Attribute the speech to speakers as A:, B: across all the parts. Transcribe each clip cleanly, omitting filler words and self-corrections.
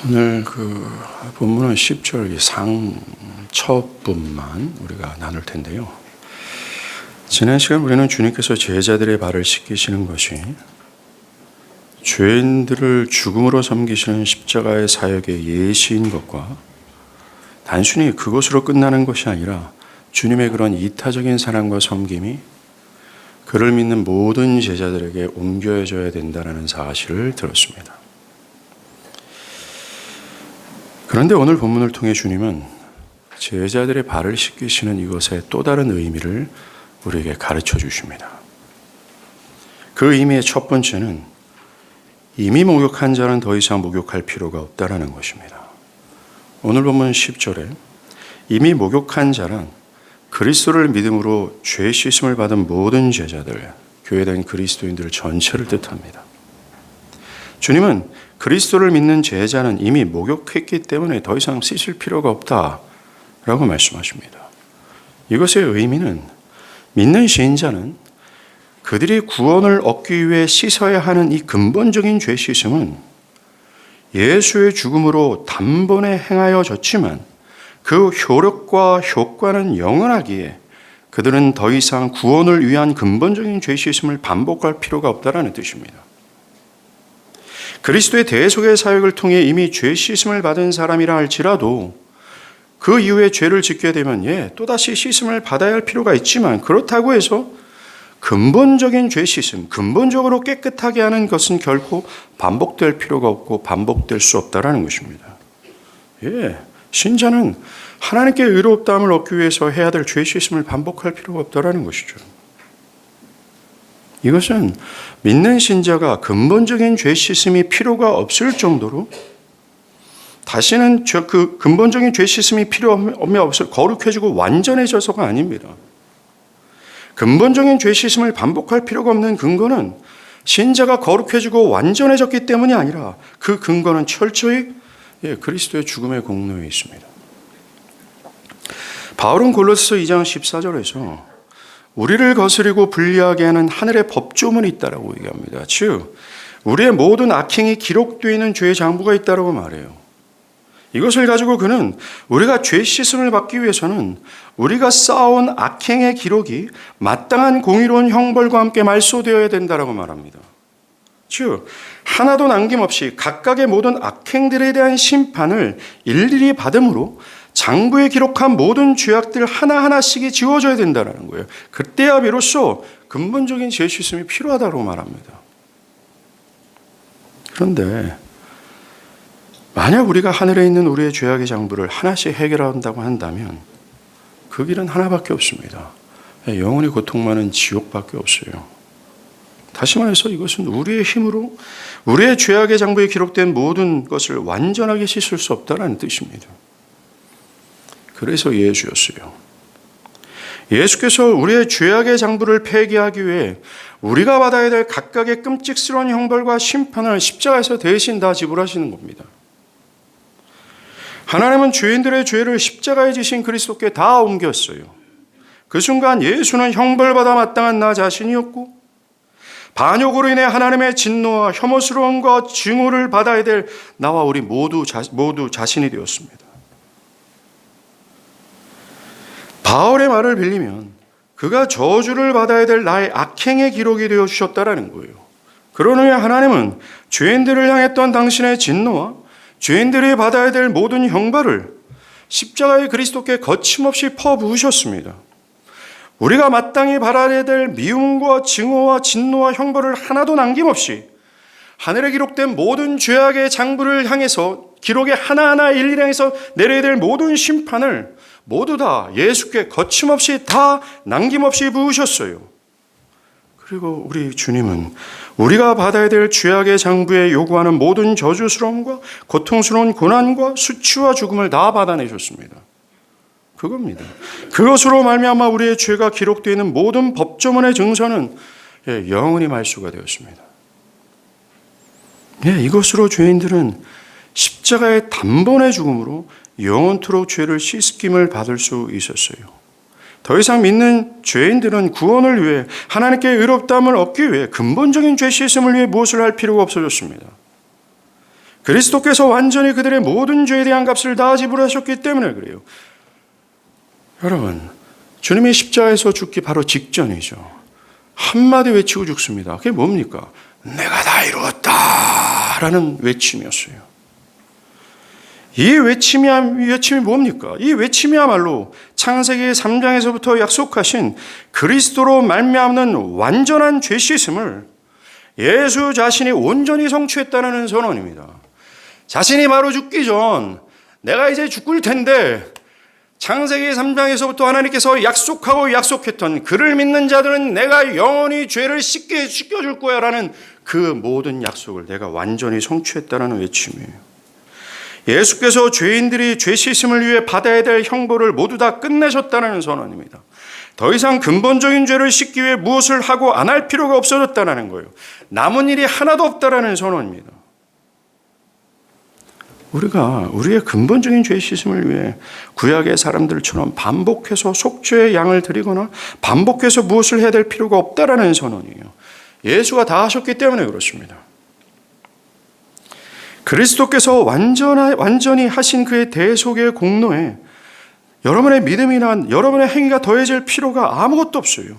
A: 오늘 본문은 10절 첫 부분만 우리가 나눌 텐데요. 지난 시간 우리는 주님께서 제자들의 발을 씻기시는 것이 죄인들을 죽음으로 섬기시는 십자가의 사역의 예시인 것과 단순히 그것으로 끝나는 것이 아니라 주님의 그런 이타적인 사랑과 섬김이 그를 믿는 모든 제자들에게 옮겨져야 된다는 사실을 들었습니다. 그런데 오늘 본문을 통해 주님은 제자들의 발을 씻기시는 이것의 또 다른 의미를 우리에게 가르쳐 주십니다. 그 의미의 첫 번째는 이미 목욕한 자는 더 이상 목욕할 필요가 없다라는 것입니다. 오늘 본문 10절에 이미 목욕한 자란 그리스도를 믿음으로 죄 씻음을 받은 모든 제자들, 교회된 그리스도인들 전체를 뜻합니다. 주님은 그리스도를 믿는 제자는 이미 목욕했기 때문에 더 이상 씻을 필요가 없다라고 말씀하십니다. 이것의 의미는 믿는 신자는 그들이 구원을 얻기 위해 씻어야 하는 이 근본적인 죄 씻음은 예수의 죽음으로 단번에 행하여졌지만 그 효력과 효과는 영원하기에 그들은 더 이상 구원을 위한 근본적인 죄 씻음을 반복할 필요가 없다는 뜻입니다. 그리스도의 대속의 사역을 통해 이미 죄 씻음을 받은 사람이라 할지라도 그 이후에 죄를 짓게 되면 또다시 씻음을 받아야 할 필요가 있지만 그렇다고 해서 근본적인 죄 씻음, 근본적으로 깨끗하게 하는 것은 결코 반복될 필요가 없고 반복될 수 없다라는 것입니다. 신자는 하나님께 의롭다함을 얻기 위해서 해야 될 죄 씻음을 반복할 필요가 없다라는 것이죠. 이것은 믿는 신자가 근본적인 죄 씻음이 필요가 없을 정도로 다시는 그 근본적인 죄 씻음이 필요 없어 거룩해지고 완전해져서가 아닙니다. 근본적인 죄 씻음을 반복할 필요가 없는 근거는 신자가 거룩해지고 완전해졌기 때문이 아니라 그 근거는 철저히 그리스도의 죽음의 공로에 있습니다. 바울은 골로새서 2장 14절에서 우리를 거스리고 불리하게 하는 하늘의 법조문이 있다라고 얘기합니다. 즉 우리의 모든 악행이 기록되어 있는 죄의 장부가 있다라고 말해요. 이것을 가지고 그는 우리가 죄 씻음을 받기 위해서는 우리가 쌓아온 악행의 기록이 마땅한 공의로운 형벌과 함께 말소되어야 된다라고 말합니다. 즉 하나도 남김없이 각각의 모든 악행들에 대한 심판을 일일이 받음으로 장부에 기록한 모든 죄악들 하나하나씩이 지워져야 된다는 거예요. 그때야 비로소 근본적인 죄 씻음이 필요하다고 말합니다. 그런데 만약 우리가 하늘에 있는 우리의 죄악의 장부를 하나씩 해결한다고 한다면 그 길은 하나밖에 없습니다. 영원히 고통 많은 지옥밖에 없어요. 다시 말해서 이것은 우리의 힘으로 우리의 죄악의 장부에 기록된 모든 것을 완전하게 씻을 수 없다는 뜻입니다. 그래서 예수였어요. 예수께서 우리의 죄악의 장부를 폐기하기 위해 우리가 받아야 될 각각의 끔찍스러운 형벌과 심판을 십자가에서 대신 다 지불하시는 겁니다. 하나님은 죄인들의 죄를 십자가에 지신 그리스도께 다 옮겼어요. 그 순간 예수는 형벌받아 마땅한 나 자신이었고 반역으로 인해 하나님의 진노와 혐오스러움과 증오를 받아야 될 나와 우리 모두 자신이 되었습니다. 바울의 말을 빌리면 그가 저주를 받아야 될 나의 악행의 기록이 되어 주셨다라는 거예요. 그런 후에 하나님은 죄인들을 향했던 당신의 진노와 죄인들이 받아야 될 모든 형벌을 십자가의 그리스도께 거침없이 퍼부으셨습니다. 우리가 마땅히 받아야 될 미움과 증오와 진노와 형벌을 하나도 남김없이 하늘에 기록된 모든 죄악의 장부를 향해서 기록에 하나하나 일일이 향해서 내려야 될 모든 심판을 모두 다 예수께 거침없이 다 남김없이 부으셨어요. 그리고 우리 주님은 우리가 받아야 될 죄악의 장부에 요구하는 모든 저주스러움과 고통스러운 고난과 수치와 죽음을 다 받아내셨습니다. 그겁니다. 그것으로 말미암아 우리의 죄가 기록되어 있는 모든 법조문의 증서는 영원히 말소가 되었습니다. 이것으로 죄인들은 십자가의 단번의 죽음으로 영원토록 죄를 씻김을 받을 수 있었어요. 더 이상 믿는 죄인들은 구원을 위해 하나님께 의롭다함을 얻기 위해 근본적인 죄 씻음을 위해 무엇을 할 필요가 없어졌습니다. 그리스도께서 완전히 그들의 모든 죄에 대한 값을 다 지불하셨기 때문에 그래요. 여러분, 주님이 십자가에서 죽기 바로 직전이죠. 한마디 외치고 죽습니다. 그게 뭡니까? 내가 다 이루었다 라는 외침이었어요. 이 외침이 뭡니까? 이 외침이야말로 창세기 3장에서부터 약속하신 그리스도로 말미암는 완전한 죄 씻음을 예수 자신이 온전히 성취했다는 선언입니다. 자신이 바로 죽기 전 내가 이제 죽을 텐데 창세기 3장에서부터 하나님께서 약속했던 그를 믿는 자들은 내가 영원히 죄를 씻겨줄 거야 라는 그 모든 약속을 내가 완전히 성취했다는 외침이에요. 예수께서 죄인들이 죄 씻음을 위해 받아야 될 형벌을 모두 다 끝내셨다는 선언입니다. 더 이상 근본적인 죄를 씻기 위해 무엇을 하고 안 할 필요가 없어졌다는 거예요. 남은 일이 하나도 없다라는 선언입니다. 우리가 우리의 근본적인 죄 씻음을 위해 구약의 사람들처럼 반복해서 속죄의 양을 드리거나 반복해서 무엇을 해야 될 필요가 없다라는 선언이에요. 예수가 다 하셨기 때문에 그렇습니다. 그리스도께서 완전히 하신 그의 대속의 공로에 여러분의 믿음이나 여러분의 행위가 더해질 필요가 아무것도 없어요.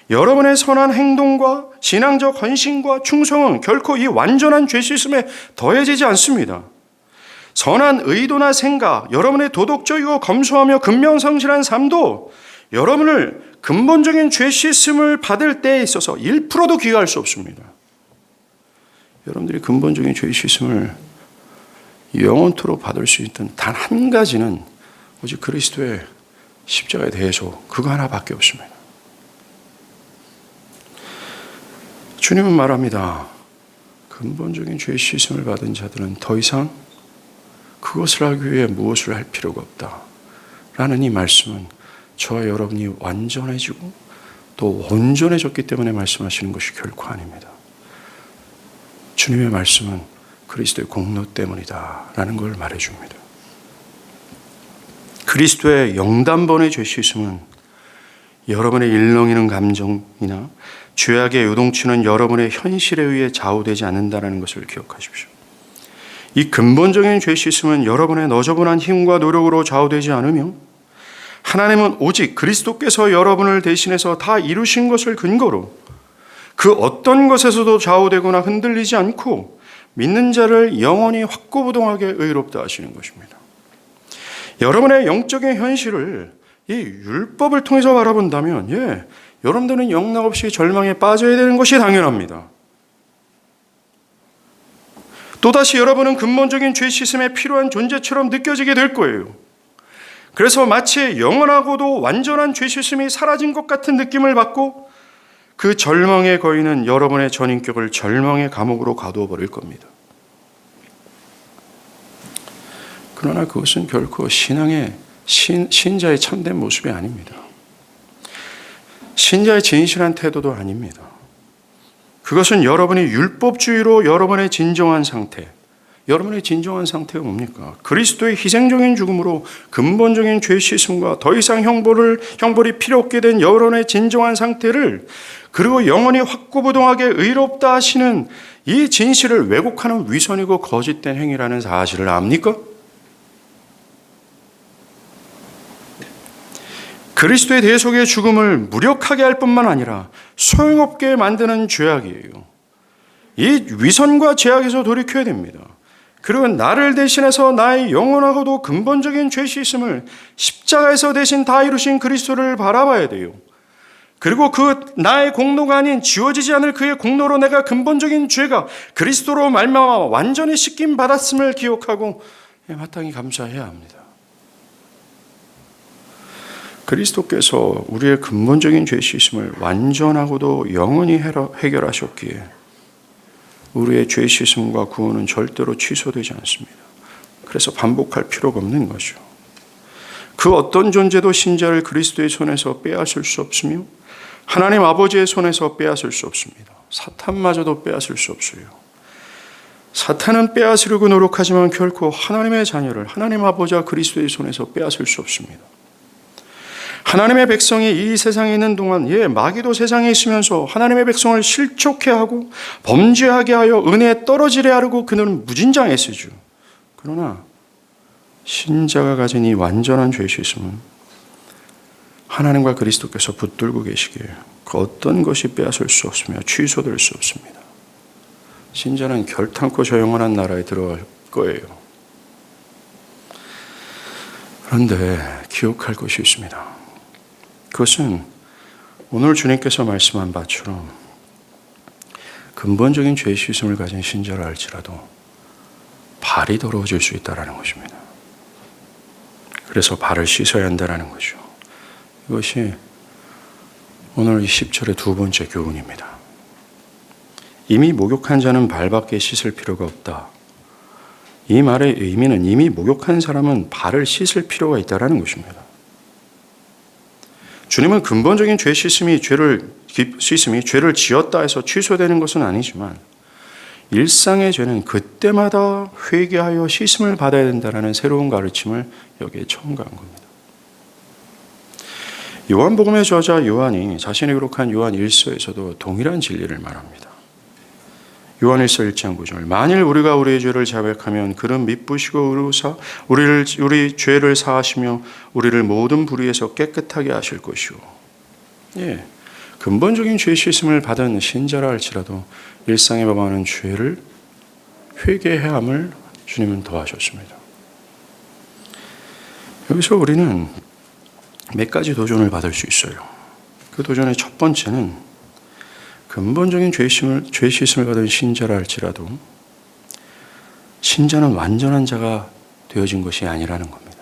A: 여러분의 선한 행동과 신앙적 헌신과 충성은 결코 이 완전한 죄 씻음에 더해지지 않습니다. 선한 의도나 생각, 여러분의 도덕적이고 검소하며 근면성실한 삶도 여러분을 근본적인 죄 씻음을 받을 때에 있어서 1%도 기여할 수 없습니다. 여러분들이 근본적인 죄 씻음을 영원토록 받을 수 있던 단 한 가지는 오직 그리스도의 십자가에 대해서 그거 하나밖에 없습니다. 주님은 말합니다. 근본적인 죄 씻음을 받은 자들은 더 이상 그것을 하기 위해 무엇을 할 필요가 없다 라는 이 말씀은 저와 여러분이 완전해지고 또 온전해졌기 때문에 말씀하시는 것이 결코 아닙니다. 주님의 말씀은 그리스도의 공로 때문이다 라는 걸 말해줍니다. 그리스도의 영단번의 죄 씻음은 여러분의 일렁이는 감정이나 죄악에 요동치는 여러분의 현실에 의해 좌우되지 않는다는 것을 기억하십시오. 이 근본적인 죄 씻음은 여러분의 너저분한 힘과 노력으로 좌우되지 않으며 하나님은 오직 그리스도께서 여러분을 대신해서 다 이루신 것을 근거로 그 어떤 것에서도 좌우되거나 흔들리지 않고 믿는 자를 영원히 확고부동하게 의롭다 하시는 것입니다. 여러분의 영적인 현실을 이 율법을 통해서 바라본다면 여러분들은 영락없이 절망에 빠져야 되는 것이 당연합니다. 또다시 여러분은 근본적인 죄 씻음에 필요한 존재처럼 느껴지게 될 거예요. 그래서 마치 영원하고도 완전한 죄 씻음이 사라진 것 같은 느낌을 받고 그 절망의 거인은 여러분의 전인격을 절망의 감옥으로 가두어 버릴 겁니다. 그러나 그것은 결코 신자의 참된 모습이 아닙니다. 신자의 진실한 태도도 아닙니다. 그것은 여러분이 율법주의로 여러분의 진정한 상태가 뭡니까? 그리스도의 희생적인 죽음으로 근본적인 죄 씻음과 더 이상 형벌이 필요 없게 된 여러분의 진정한 상태를 그리고 영원히 확고부동하게 의롭다 하시는 이 진실을 왜곡하는 위선이고 거짓된 행위라는 사실을 압니까? 그리스도의 대속의 죽음을 무력하게 할 뿐만 아니라 소용없게 만드는 죄악이에요. 이 위선과 죄악에서 돌이켜야 됩니다. 그리고 나를 대신해서 나의 영원하고도 근본적인 죄 씻음을 십자가에서 대신 다 이루신 그리스도를 바라봐야 돼요. 그리고 그 나의 공로가 아닌 지워지지 않을 그의 공로로 내가 근본적인 죄가 그리스도로 말미암아 완전히 씻김 받았음을 기억하고 마땅히 감사해야 합니다. 그리스도께서 우리의 근본적인 죄 씻음을 완전하고도 영원히 해결하셨기에 우리의 죄 씻음과 구원은 절대로 취소되지 않습니다. 그래서 반복할 필요가 없는 것이죠. 그 어떤 존재도 신자를 그리스도의 손에서 빼앗을 수 없으며 하나님 아버지의 손에서 빼앗을 수 없습니다. 사탄마저도 빼앗을 수 없어요. 사탄은 빼앗으려고 노력하지만 결코 하나님의 자녀를 하나님 아버지와 그리스도의 손에서 빼앗을 수 없습니다. 하나님의 백성이 이 세상에 있는 동안 마귀도 세상에 있으면서 하나님의 백성을 실족해 하고 범죄하게 하여 은혜에 떨어지려 하고 그는 무진장했으죠. 그러나 신자가 가진 이 완전한 죄의 씻음은 하나님과 그리스도께서 붙들고 계시기에 그 어떤 것이 빼앗을 수 없으며 취소될 수 없습니다. 신자는 결탄코 저 영원한 나라에 들어갈 거예요. 그런데 기억할 것이 있습니다. 그것은 오늘 주님께서 말씀한 바처럼 근본적인 죄의 씻음을 가진 신자라 할지라도 발이 더러워질 수 있다는 것입니다. 그래서 발을 씻어야 한다는 거죠. 이것이 오늘 이 10절의 두 번째 교훈입니다. 이미 목욕한 자는 발밖에 씻을 필요가 없다. 이 말의 의미는 이미 목욕한 사람은 발을 씻을 필요가 있다는 것입니다. 주님은 근본적인 죄 씻음이 죄를 지었다 해서 취소되는 것은 아니지만 일상의 죄는 그때마다 회개하여 씻음을 받아야 된다는 새로운 가르침을 여기에 첨가한 겁니다. 요한복음의 저자 요한이 자신이 기록한 요한 1서에서도 동일한 진리를 말합니다. 요한 1서 1장 9절 만일 우리가 우리의 죄를 자백하면 그는 미쁘시고 우리 죄를 사하시며 우리를 모든 불의에서 깨끗하게 하실 것이요. 근본적인 죄 씻음을 받은 신자라 할지라도 일상에 범하는 죄를 회개해야 함을 주님은 더하셨습니다. 여기서 우리는 몇 가지 도전을 받을 수 있어요. 그 도전의 첫 번째는 근본적인 죄 씻음을 받은 신자라 할지라도 신자는 완전한 자가 되어진 것이 아니라는 겁니다.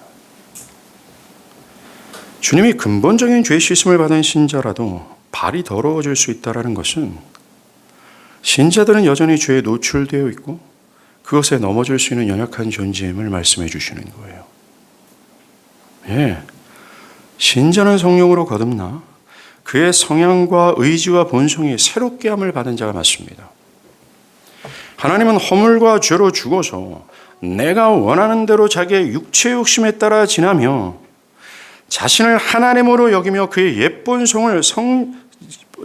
A: 주님이 근본적인 죄 씻음을 받은 신자라도 발이 더러워질 수 있다는 것은 신자들은 여전히 죄에 노출되어 있고 그것에 넘어질 수 있는 연약한 존재임을 말씀해 주시는 거예요. 신자는 성령으로 거듭나 그의 성향과 의지와 본성이 새롭게 함을 받은 자가 맞습니다. 하나님은 허물과 죄로 죽어서 내가 원하는 대로 자기의 육체의 욕심에 따라 지나며 자신을 하나님으로 여기며 그의 옛 본성을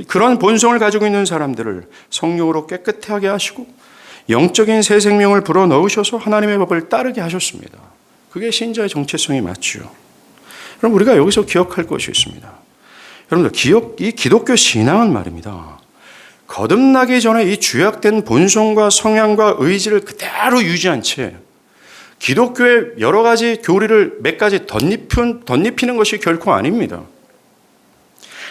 A: 그런 본성을 가지고 있는 사람들을 성령으로 깨끗하게 하시고 영적인 새 생명을 불어넣으셔서 하나님의 법을 따르게 하셨습니다. 그게 신자의 정체성이 맞죠. 그럼 우리가 여기서 기억할 것이 있습니다. 여러분들, 이 기독교 신앙은 말입니다. 거듭나기 전에 이 죄악된 본성과 성향과 의지를 그대로 유지한 채 기독교의 여러 가지 교리를 몇 가지 덧입히는 것이 결코 아닙니다.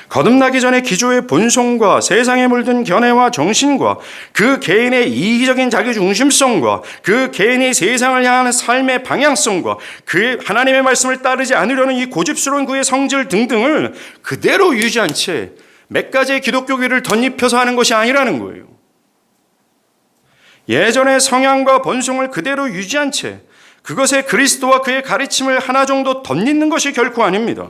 A: 거듭나기 전에 기존의 본성과 세상에 물든 견해와 정신과 그 개인의 이기적인 자기중심성과 그 개인이 세상을 향하는 삶의 방향성과 그 하나님의 말씀을 따르지 않으려는 이 고집스러운 그의 성질 등등을 그대로 유지한 채 몇 가지의 기독교교리를 덧입혀서 하는 것이 아니라는 거예요. 예전의 성향과 본성을 그대로 유지한 채 그것에 그리스도와 그의 가르침을 하나 정도 덧입는 것이 결코 아닙니다.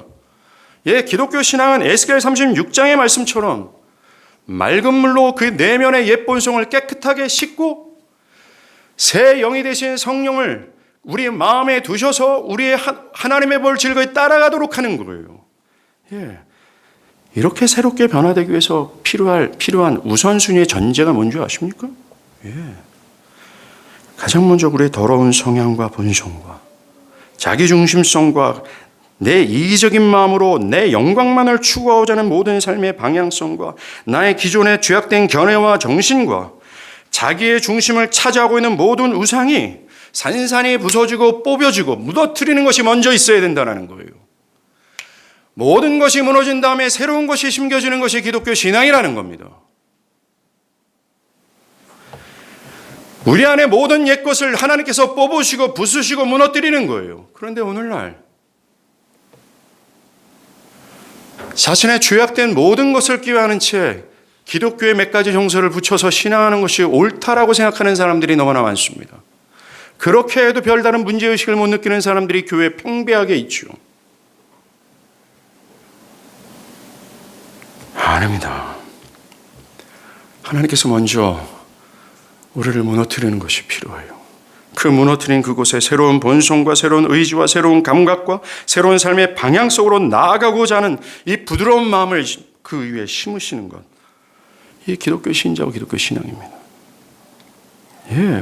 A: 기독교 신앙은 에스겔 36장의 말씀처럼 맑은 물로 그 내면의 옛 본성을 깨끗하게 씻고 새 영이 되신 성령을 우리의 마음에 두셔서 우리의 하나님의 법을 즐거이 따라가도록 하는 거예요. 이렇게 새롭게 변화되기 위해서 필요한 우선순위의 전제가 뭔지 아십니까? 가장 먼저 우리의 더러운 성향과 본성과 자기중심성과 내 이기적인 마음으로 내 영광만을 추구하고자 하는 모든 삶의 방향성과 나의 기존의 죄악된 견해와 정신과 자기의 중심을 차지하고 있는 모든 우상이 산산이 부서지고 뽑여지고 무너뜨리는 것이 먼저 있어야 된다는 거예요. 모든 것이 무너진 다음에 새로운 것이 심겨지는 것이 기독교 신앙이라는 겁니다. 우리 안에 모든 옛것을 하나님께서 뽑으시고 부수시고 무너뜨리는 거예요. 그런데 오늘날 자신의 죄악된 모든 것을 끼워하는 채 기독교의 몇 가지 정서를 붙여서 신앙하는 것이 옳다라고 생각하는 사람들이 너무나 많습니다. 그렇게 해도 별다른 문제의식을 못 느끼는 사람들이 교회에 팽배하게 있죠. 아닙니다. 하나님께서 먼저 우리를 무너뜨리는 것이 필요해요. 그 무너뜨린 그곳에 새로운 본성과 새로운 의지와 새로운 감각과 새로운 삶의 방향 속으로 나아가고자 하는 이 부드러운 마음을 그 위에 심으시는 것, 이 기독교 신자와 기독교 신앙입니다.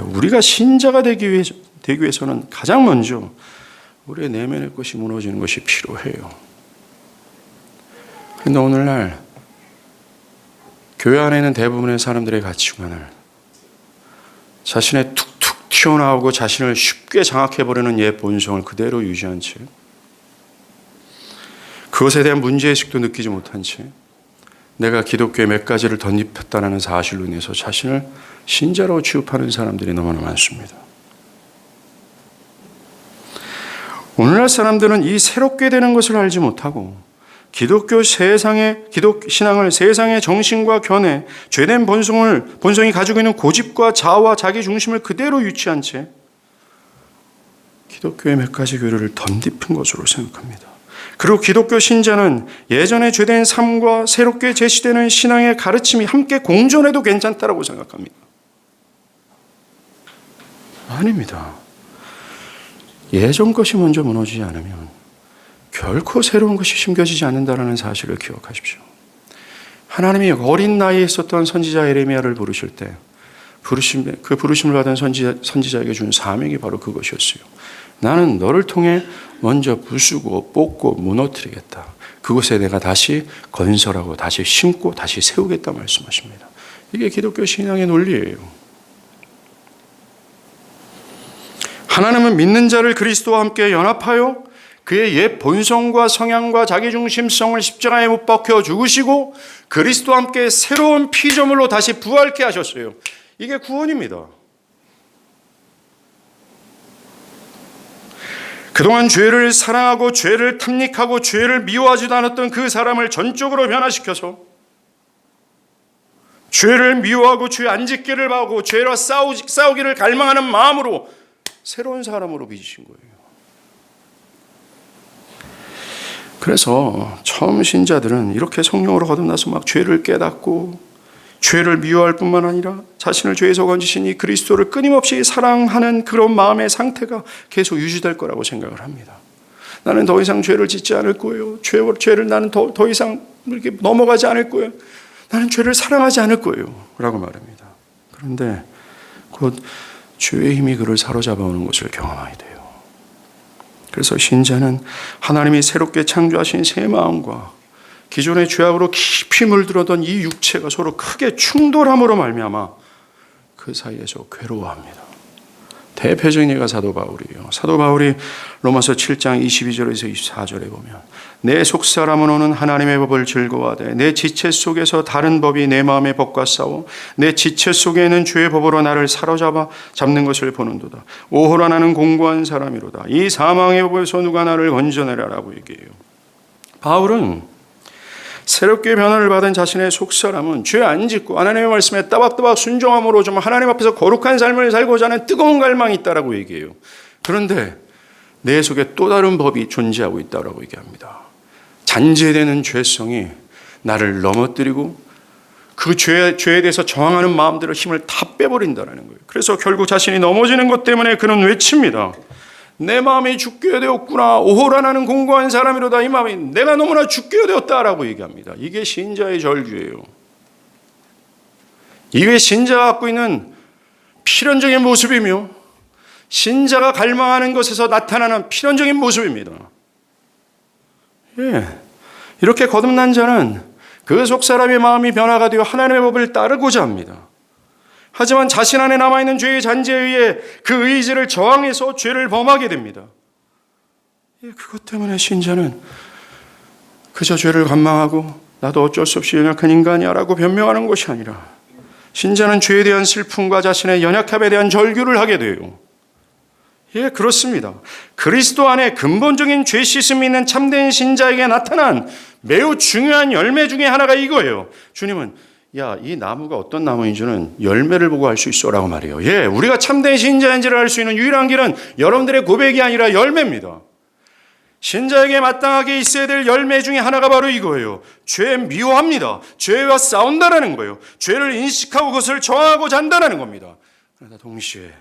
A: 우리가 신자가 되기 위해서는 가장 먼저 우리의 내면의 것이 무너지는 것이 필요해요. 그런데 오늘날 교회 안에 있는 대부분의 사람들의 가치관을 자신의 툭툭 튀어나오고 자신을 쉽게 장악해버리는 옛 본성을 그대로 유지한 채, 그것에 대한 문제의식도 느끼지 못한 채 내가 기독교의 몇 가지를 덧입혔다는 사실로 인해서 자신을 신자로 취급하는 사람들이 너무나 많습니다. 오늘날 사람들은 이 새롭게 되는 것을 알지 못하고 기독교 신앙을 세상의 정신과 견해, 죄된 본성이 가지고 있는 고집과 자아와 자기 중심을 그대로 유치한 채 기독교의 몇 가지 교리를 덧입힌 것으로 생각합니다. 그리고 기독교 신자는 예전의 죄된 삶과 새롭게 제시되는 신앙의 가르침이 함께 공존해도 괜찮다라고 생각합니다. 아닙니다. 예전 것이 먼저 무너지지 않으면 결코 새로운 것이 심겨지지 않는다는 사실을 기억하십시오. 하나님이 어린 나이에 있었던 선지자 에레미야를 부르실 때 그 부르심을 받은 선지자에게 준 사명이 바로 그것이었어요. 나는 너를 통해 먼저 부수고 뽑고 무너뜨리겠다. 그곳에 내가 다시 건설하고 다시 심고 다시 세우겠다 말씀하십니다. 이게 기독교 신앙의 논리예요. 하나님은 믿는 자를 그리스도와 함께 연합하여 그의 옛 본성과 성향과 자기중심성을 십자가에 못 박혀 죽으시고 그리스도와 함께 새로운 피조물로 다시 부활케 하셨어요. 이게 구원입니다. 그동안 죄를 사랑하고 죄를 탐닉하고 죄를 미워하지도 않았던 그 사람을 전적으로 변화시켜서 죄를 미워하고 죄 안 짓기를 바라고 죄와 싸우기를 갈망하는 마음으로 새로운 사람으로 빚으신 거예요. 그래서 처음 신자들은 이렇게 성령으로 거듭나서 막 죄를 깨닫고 죄를 미워할 뿐만 아니라 자신을 죄에서 건지신 이 그리스도를 끊임없이 사랑하는 그런 마음의 상태가 계속 유지될 거라고 생각을 합니다. 나는 더 이상 죄를 짓지 않을 거예요. 죄를 나는 더 이상 이렇게 넘어가지 않을 거예요. 나는 죄를 사랑하지 않을 거예요. 라고 말합니다. 그런데 곧 죄의 힘이 그를 사로잡아오는 것을 경험하게 돼요. 그래서 신자는 하나님이 새롭게 창조하신 새 마음과 기존의 죄악으로 깊이 물들어던 이 육체가 서로 크게 충돌함으로 말미암아 그 사이에서 괴로워합니다. 대표적인 예가 사도 바울이에요. 사도 바울이 로마서 7장 22절에서 24절에 보면 내 속사람은 오는 하나님의 법을 즐거워하되 내 지체 속에서 다른 법이 내 마음의 법과 싸워 내 지체 속에는 죄의 법으로 나를 잡는 것을 보는도다. 오호라 나는 공고한 사람이로다. 이 사망의 법에서 누가 나를 건져내라라고 얘기해요. 바울은 새롭게 변화를 받은 자신의 속사람은 죄 안 짓고 하나님의 말씀에 따박따박 순종함으로 좀 하나님 앞에서 거룩한 삶을 살고자 하는 뜨거운 갈망이 있다라고 얘기해요. 그런데 내 속에 또 다른 법이 존재하고 있다라고 얘기합니다. 잔재되는 죄성이 나를 넘어뜨리고 그 죄에 대해서 저항하는 마음들을 힘을 다 빼버린다는 거예요. 그래서 결국 자신이 넘어지는 것 때문에 그는 외칩니다. 내 마음이 죽게 되었구나. 오호라 나는 공고한 사람이로다. 이 마음이 내가 너무나 죽게 되었다라고 얘기합니다. 이게 신자의 절규예요. 이게 신자가 갖고 있는 필연적인 모습이며 신자가 갈망하는 것에서 나타나는 필연적인 모습입니다. 이렇게 거듭난 자는 그 속사람의 마음이 변화가 되어 하나님의 법을 따르고자 합니다. 하지만 자신 안에 남아있는 죄의 잔재에 의해 그 의지를 저항해서 죄를 범하게 됩니다. 그것 때문에 신자는 그저 죄를 관망하고 나도 어쩔 수 없이 연약한 인간이야 라고 변명하는 것이 아니라 신자는 죄에 대한 슬픔과 자신의 연약함에 대한 절규를 하게 돼요. 그렇습니다. 그리스도 안에 근본적인 죄 씻음이 있는 참된 신자에게 나타난 매우 중요한 열매 중에 하나가 이거예요. 주님은 이 나무가 어떤 나무인지는 열매를 보고 알 수 있어 라고 말해요. 우리가 참된 신자인지를 알 수 있는 유일한 길은 여러분들의 고백이 아니라 열매입니다. 신자에게 마땅하게 있어야 될 열매 중에 하나가 바로 이거예요. 죄 미워합니다. 죄와 싸운다라는 거예요. 죄를 인식하고 그것을 저항하고자 한다는 겁니다. 그러나 동시에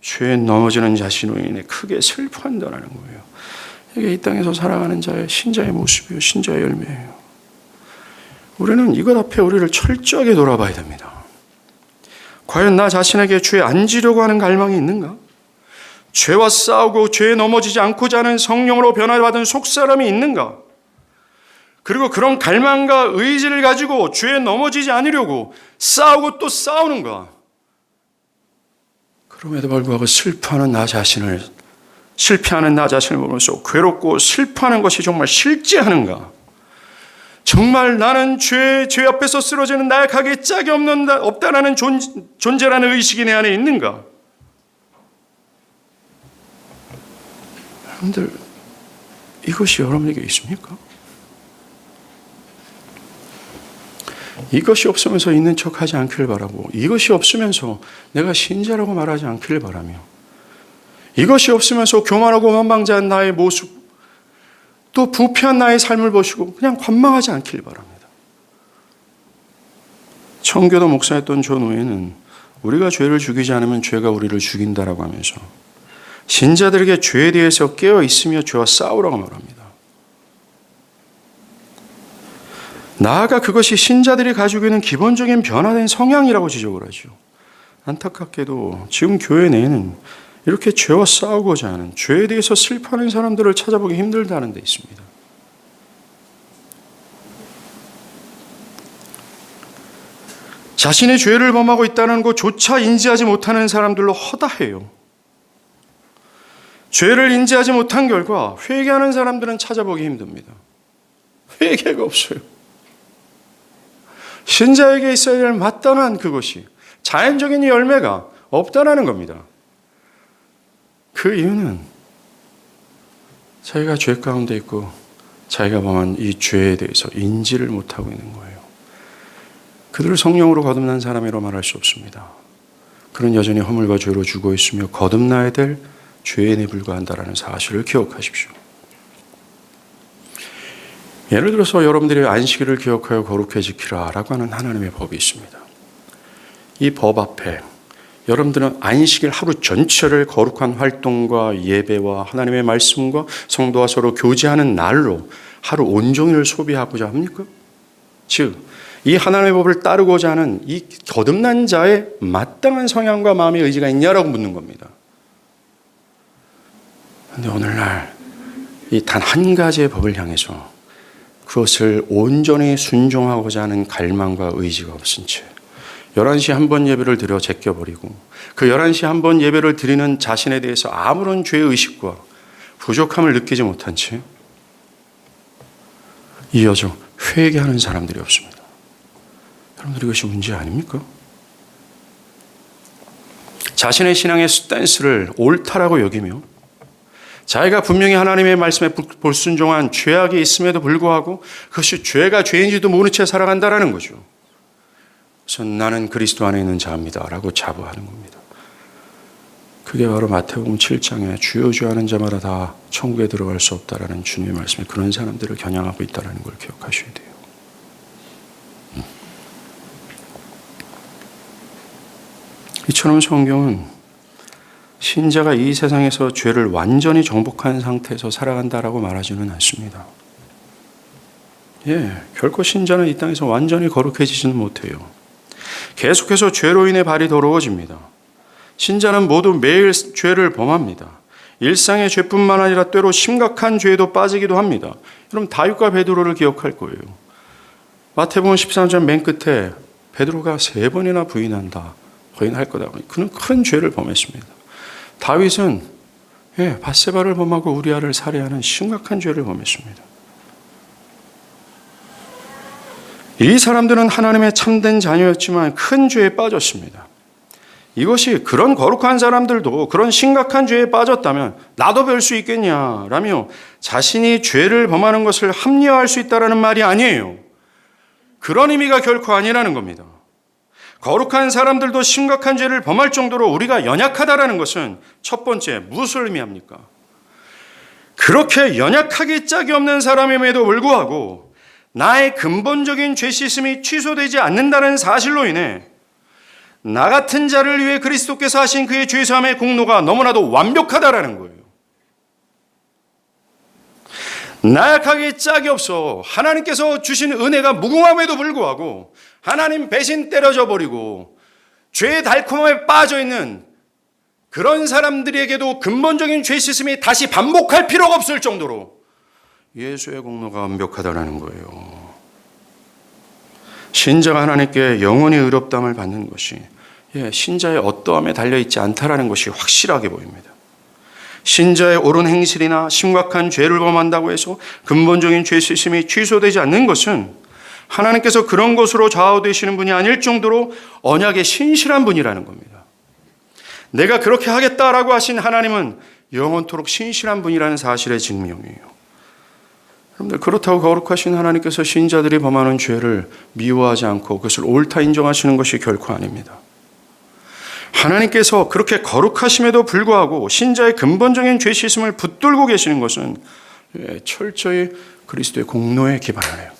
A: 죄에 넘어지는 자신으로 인해 크게 슬퍼한다는 거예요. 이게 이 땅에서 살아가는 자의 신자의 모습이요, 신자의 열매예요. 우리는 이것 앞에 우리를 철저하게 돌아봐야 됩니다. 과연 나 자신에게 죄에 앉으려고 하는 갈망이 있는가? 죄와 싸우고 죄에 넘어지지 않고자 하는 성령으로 변화받은 속사람이 있는가? 그리고 그런 갈망과 의지를 가지고 죄에 넘어지지 않으려고 싸우고 또 싸우는가? 그럼에도 불구하고 실패하는 나 자신을 보면서 괴롭고 슬퍼하는 것이 정말 실제하는가? 정말 나는 죄 앞에서 쓰러지는 나약하게 짝이 없다라는 존재라는 의식이 내 안에 있는가? 여러분들, 이것이 여러분에게 있습니까? 이것이 없으면서 있는 척하지 않기를 바라고, 이것이 없으면서 내가 신자라고 말하지 않기를 바라며, 이것이 없으면서 교만하고 만방자한 나의 모습, 또 부패한 나의 삶을 보시고 그냥 관망하지 않기를 바랍니다. 청교도 목사였던 존 오웬은 우리가 죄를 죽이지 않으면 죄가 우리를 죽인다라고 하면서 신자들에게 죄에 대해서 깨어 있으며 죄와 싸우라고 말합니다. 나아가 그것이 신자들이 가지고 있는 기본적인 변화된 성향이라고 지적을 하죠. 안타깝게도 지금 교회 내에는 이렇게 죄와 싸우고자 하는, 죄에 대해서 슬퍼하는 사람들을 찾아보기 힘들다는 데 있습니다. 자신의 죄를 범하고 있다는 것조차 인지하지 못하는 사람들로 허다해요. 죄를 인지하지 못한 결과 회개하는 사람들은 찾아보기 힘듭니다. 회개가 없어요. 신자에게 있어야 될 마땅한 그것이, 자연적인 열매가 없다는 겁니다. 그 이유는 자기가 죄 가운데 있고 자기가 범한 이 죄에 대해서 인지를 못하고 있는 거예요. 그들을 성령으로 거듭난 사람이라고 말할 수 없습니다. 그는 여전히 허물과 죄로 죽어 있으며 거듭나야 될 죄인에 불과한다는 사실을 기억하십시오. 예를 들어서 여러분들이 안식일을 기억하여 거룩해 지키라 라고 하는 하나님의 법이 있습니다. 이 법 앞에 여러분들은 안식일 하루 전체를 거룩한 활동과 예배와 하나님의 말씀과 성도와 서로 교제하는 날로 하루 온종일 소비하고자 합니까? 즉, 이 하나님의 법을 따르고자 하는 이 거듭난 자의 마땅한 성향과 마음의 의지가 있냐라고 묻는 겁니다. 그런데 오늘날 이 단 한 가지의 법을 향해서 그것을 온전히 순종하고자 하는 갈망과 의지가 없은 채 11시에 한 번 예배를 드려 제껴버리고 그 11시에 한 번 예배를 드리는 자신에 대해서 아무런 죄의식과 부족함을 느끼지 못한 채 이어져 회개하는 사람들이 없습니다. 여러분들, 이것이 문제 아닙니까? 자신의 신앙의 스탠스를 옳다라고 여기며 자기가 분명히 하나님의 말씀에 불순종한 죄악이 있음에도 불구하고 그것이 죄가 죄인지도 모르는 채 살아간다라는 거죠. 그래서 나는 그리스도 안에 있는 자입니다 라고 자부하는 겁니다. 그게 바로 마태복음 7장에 주여 주여 하는 자마다 다 천국에 들어갈 수 없다라는 주님의 말씀에 그런 사람들을 겨냥하고 있다는 걸 기억하셔야 돼요. 이처럼 성경은 신자가 이 세상에서 죄를 완전히 정복한 상태에서 살아간다라고 말하지는 않습니다. 결코 신자는 이 땅에서 완전히 거룩해지지는 못해요. 계속해서 죄로 인해 발이 더러워집니다. 신자는 모두 매일 죄를 범합니다. 일상의 죄뿐만 아니라 때로 심각한 죄에도 빠지기도 합니다. 여러분, 다윗과 베드로를 기억할 거예요. 마태복음 13장 맨 끝에 베드로가 3번이나 부인한다. 부인할 거다. 그는 큰 죄를 범했습니다. 다윗은 밧세바를 범하고 우리아를 살해하는 심각한 죄를 범했습니다. 이 사람들은 하나님의 참된 자녀였지만 큰 죄에 빠졌습니다. 이것이 그런 거룩한 사람들도 그런 심각한 죄에 빠졌다면 나도 별 수 있겠냐라며 자신이 죄를 범하는 것을 합리화할 수 있다는 말이 아니에요. 그런 의미가 결코 아니라는 겁니다. 거룩한 사람들도 심각한 죄를 범할 정도로 우리가 연약하다라는 것은 첫 번째, 무엇을 의미합니까? 그렇게 연약하기 짝이 없는 사람임에도 불구하고 나의 근본적인 죄 씻음이 취소되지 않는다는 사실로 인해 나 같은 자를 위해 그리스도께서 하신 그의 죄사함의 공로가 너무나도 완벽하다라는 거예요. 나약하게 짝이 없어 하나님께서 주신 은혜가 무궁함에도 불구하고 하나님 배신 때려져 버리고 죄의 달콤함에 빠져 있는 그런 사람들에게도 근본적인 죄 씻음이 다시 반복할 필요가 없을 정도로 예수의 공로가 완벽하다라는 거예요. 신자가 하나님께 영원히 의롭다함을 받는 것이 신자의 어떠함에 달려있지 않다라는 것이 확실하게 보입니다. 신자의 옳은 행실이나 심각한 죄를 범한다고 해서 근본적인 죄 씻음이 취소되지 않는 것은 하나님께서 그런 것으로 좌우되시는 분이 아닐 정도로 언약에 신실한 분이라는 겁니다. 내가 그렇게 하겠다라고 하신 하나님은 영원토록 신실한 분이라는 사실의 증명이에요. 여러분들, 그렇다고 거룩하신 하나님께서 신자들이 범하는 죄를 미워하지 않고 그것을 옳다 인정하시는 것이 결코 아닙니다. 하나님께서 그렇게 거룩하심에도 불구하고 신자의 근본적인 죄 씻음을 붙들고 계시는 것은 철저히 그리스도의 공로에 기반하네요.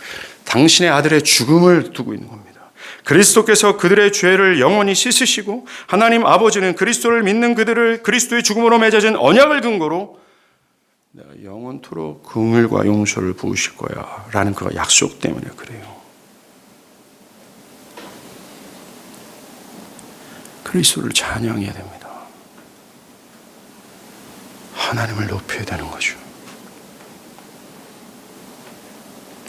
A: 당신의 아들의 죽음을 두고 있는 겁니다. 그리스도께서 그들의 죄를 영원히 씻으시고 하나님 아버지는 그리스도를 믿는 그들을 그리스도의 죽음으로 맺어진 언약을 근거로 내가 영원토록 긍휼과 용서를 부으실 거야 라는 그 약속 때문에 그래요. 그리스도를 찬양해야 됩니다. 하나님을 높여야 되는 거죠.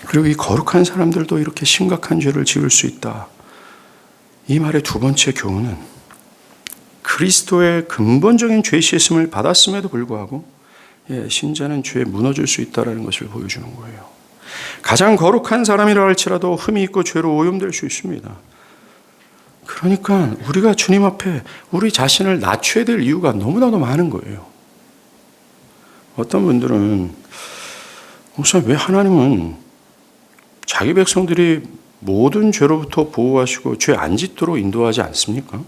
A: 그리고 이 거룩한 사람들도 이렇게 심각한 죄를 지을 수 있다. 이 말의 두 번째 교훈은 그리스도의 근본적인 죄 씻음을 받았음에도 불구하고 신자는 죄에 무너질 수 있다는 것을 보여주는 거예요. 가장 거룩한 사람이라 할지라도 흠이 있고 죄로 오염될 수 있습니다. 그러니까 우리가 주님 앞에 우리 자신을 낮춰야 될 이유가 너무나도 많은 거예요. 어떤 분들은 우선 왜 하나님은 자기 백성들이 모든 죄로부터 보호하시고 죄 안 짓도록 인도하지 않습니까?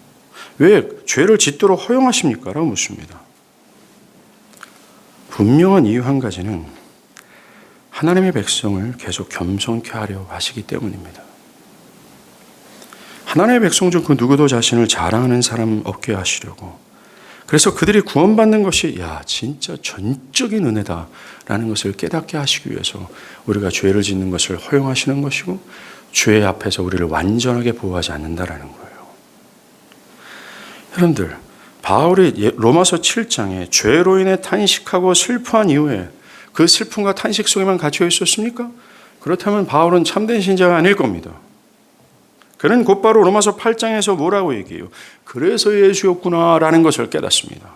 A: 왜 죄를 짓도록 허용하십니까? 라고 묻습니다. 분명한 이유 한 가지는 하나님의 백성을 계속 겸손케 하려 하시기 때문입니다. 하나님의 백성 중 그 누구도 자신을 자랑하는 사람 없게 하시려고, 그래서 그들이 구원받는 것이 진짜 전적인 은혜다라는 것을 깨닫게 하시기 위해서 우리가 죄를 짓는 것을 허용하시는 것이고 죄 앞에서 우리를 완전하게 보호하지 않는다라는 거예요. 여러분들, 바울이 로마서 7장에 죄로 인해 탄식하고 슬퍼한 이후에 그 슬픔과 탄식 속에만 갇혀 있었습니까? 그렇다면 바울은 참된 신자가 아닐 겁니다. 그는 곧바로 로마서 8장에서 뭐라고 얘기해요? 그래서 예수였구나라는 것을 깨닫습니다.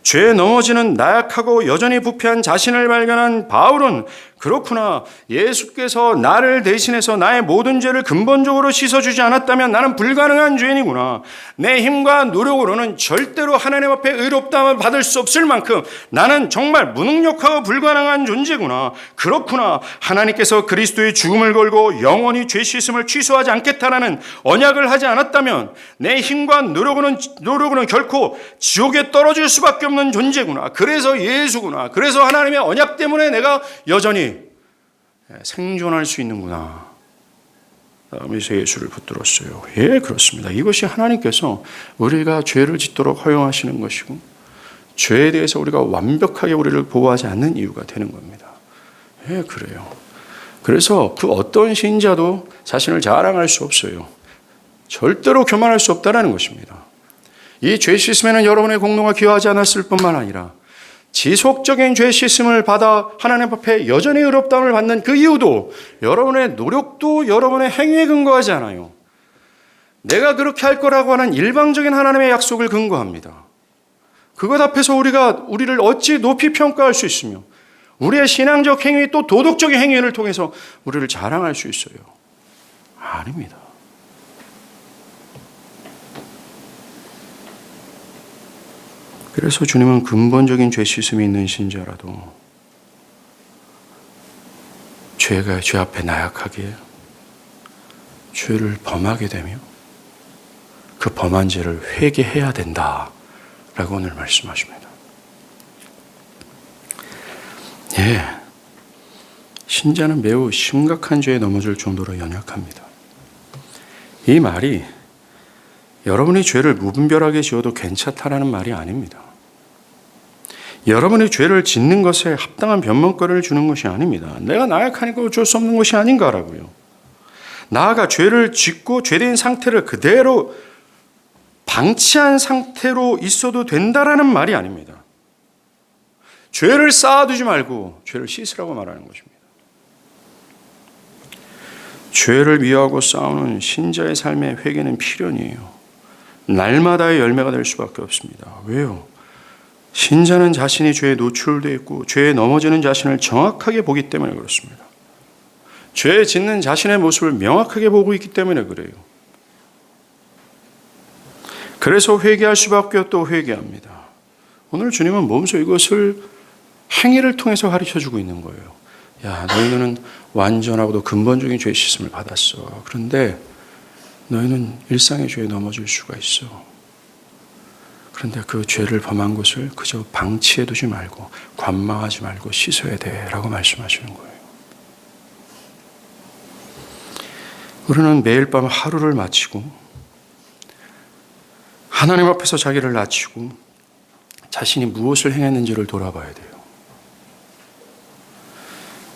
A: 죄에 넘어지는 나약하고 여전히 부패한 자신을 발견한 바울은 그렇구나, 예수께서 나를 대신해서 나의 모든 죄를 근본적으로 씻어주지 않았다면 나는 불가능한 죄인이구나. 내 힘과 노력으로는 절대로 하나님 앞에 의롭다함을 받을 수 없을 만큼 나는 정말 무능력하고 불가능한 존재구나. 그렇구나, 하나님께서 그리스도의 죽음을 걸고 영원히 죄 씻음을 취소하지 않겠다라는 언약을 하지 않았다면 내 힘과 노력으로는 결코 지옥에 떨어질 수밖에 없는 존재구나. 그래서 예수구나. 그래서 하나님의 언약 때문에 내가 여전히 생존할 수 있는구나. 그래서 예수를 붙들었어요. 그렇습니다. 이것이 하나님께서 우리가 죄를 짓도록 허용하시는 것이고 죄에 대해서 우리가 완벽하게 우리를 보호하지 않는 이유가 되는 겁니다. 그래요. 그래서 그 어떤 신자도 자신을 자랑할 수 없어요. 절대로 교만할 수 없다는 것입니다. 이 죄 씻음에는 여러분의 공로가 기여하지 않았을 뿐만 아니라 지속적인 죄 씻음을 받아 하나님 앞에 여전히 의롭다함을 받는 그 이유도 여러분의 노력도 여러분의 행위에 근거하지 않아요. 내가 그렇게 할 거라고 하는 일방적인 하나님의 약속을 근거합니다. 그것 앞에서 우리를 어찌 높이 평가할 수 있으며 우리의 신앙적 행위 또 도덕적인 행위를 통해서 우리를 자랑할 수 있어요? 아닙니다. 그래서 주님은 근본적인 죄 씻음이 있는 신자라도 죄 앞에 나약하게 죄를 범하게 되며 그 범한 죄를 회개해야 된다라고 오늘 말씀하십니다. 신자는 매우 심각한 죄에 넘어질 정도로 연약합니다. 이 말이 여러분이 죄를 무분별하게 지어도 괜찮다라는 말이 아닙니다. 여러분이 죄를 짓는 것에 합당한 변명거리를 주는 것이 아닙니다. 내가 나약하니까 어쩔 수 없는 것이 아닌가라고요. 나아가 죄를 짓고 죄된 상태를 그대로 방치한 상태로 있어도 된다라는 말이 아닙니다. 죄를 쌓아두지 말고 죄를 씻으라고 말하는 것입니다. 죄를 위하고 싸우는 신자의 삶의 회개는 필연이에요. 날마다의 열매가 될 수밖에 없습니다. 왜요? 신자는 자신이 죄에 노출되어 있고 죄에 넘어지는 자신을 정확하게 보기 때문에 그렇습니다. 죄에 짓는 자신의 모습을 명확하게 보고 있기 때문에 그래요. 그래서 회개할 수밖에 또 회개합니다. 오늘 주님은 몸소 이것을 행위를 통해서 가르쳐주고 있는 거예요. 야, 너희는 완전하고도 근본적인 죄 씻음을 받았어. 그런데 너희는 일상의 죄에 넘어질 수가 있어. 그런데 그 죄를 범한 것을 그저 방치해두지 말고 관망하지 말고 씻어야 돼 라고 말씀하시는 거예요. 우리는 매일 밤 하루를 마치고 하나님 앞에서 자기를 낮추고 자신이 무엇을 행했는지를 돌아봐야 돼요.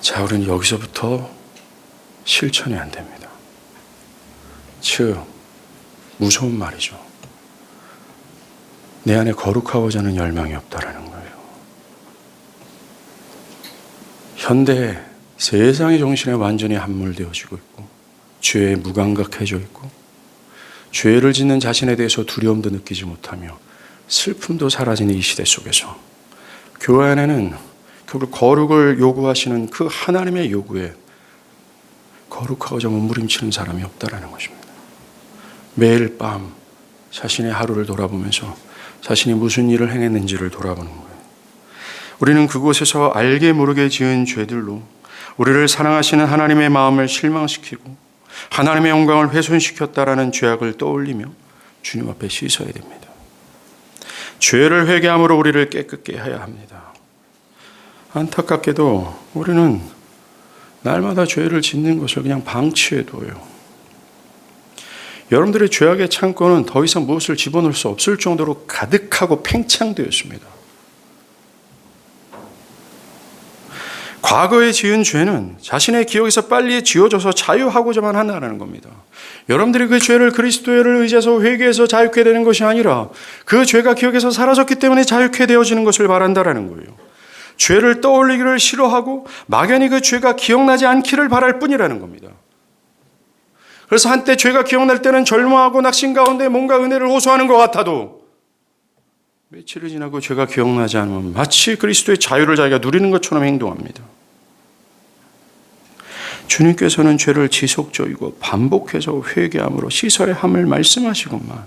A: 자, 우리는 여기서부터 실천이 안 됩니다. 즉, 무서운 말이죠. 내 안에 거룩하고자 하는 열망이 없다라는 거예요. 현대 세상의 정신에 완전히 함몰되어지고 있고 죄에 무감각해져 있고 죄를 짓는 자신에 대해서 두려움도 느끼지 못하며 슬픔도 사라지는 이 시대 속에서 교회 안에는 결국 거룩을 요구하시는 그 하나님의 요구에 거룩하고자 몸부림치는 사람이 없다라는 것입니다. 매일 밤 자신의 하루를 돌아보면서 자신이 무슨 일을 행했는지를 돌아보는 거예요. 우리는 그곳에서 알게 모르게 지은 죄들로 우리를 사랑하시는 하나님의 마음을 실망시키고 하나님의 영광을 훼손시켰다라는 죄악을 떠올리며 주님 앞에 씻어야 됩니다. 죄를 회개함으로 우리를 깨끗게 해야 합니다. 안타깝게도 우리는 날마다 죄를 짓는 것을 그냥 방치해둬요. 여러분들의 죄악의 창고는 더 이상 무엇을 집어넣을 수 없을 정도로 가득하고 팽창되었습니다. 과거에 지은 죄는 자신의 기억에서 빨리 지워져서 자유하고자만 한다는 겁니다. 여러분들이 그 죄를 그리스도를 의지해서 회개해서 자유케 되는 것이 아니라 그 죄가 기억에서 사라졌기 때문에 자유케 되어지는 것을 바란다는 거예요. 죄를 떠올리기를 싫어하고 막연히 그 죄가 기억나지 않기를 바랄 뿐이라는 겁니다. 그래서 한때 죄가 기억날 때는 절망하고 낙심 가운데 뭔가 은혜를 호소하는 것 같아도 며칠이 지나고 죄가 기억나지 않으면 마치 그리스도의 자유를 자기가 누리는 것처럼 행동합니다. 주님께서는 죄를 지속적이고 반복해서 회개함으로 씻어야 함을 말씀하시고만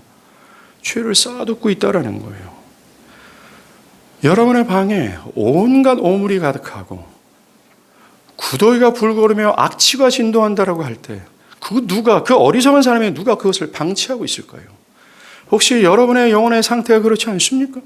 A: 죄를 쌓아두고 있다라는 거예요. 여러분의 방에 온갖 오물이 가득하고 구더기가 불거르며 악취가 진동한다라고 할 때 그 어리석은 사람이 누가 그것을 방치하고 있을까요? 혹시 여러분의 영혼의 상태가 그렇지 않습니까?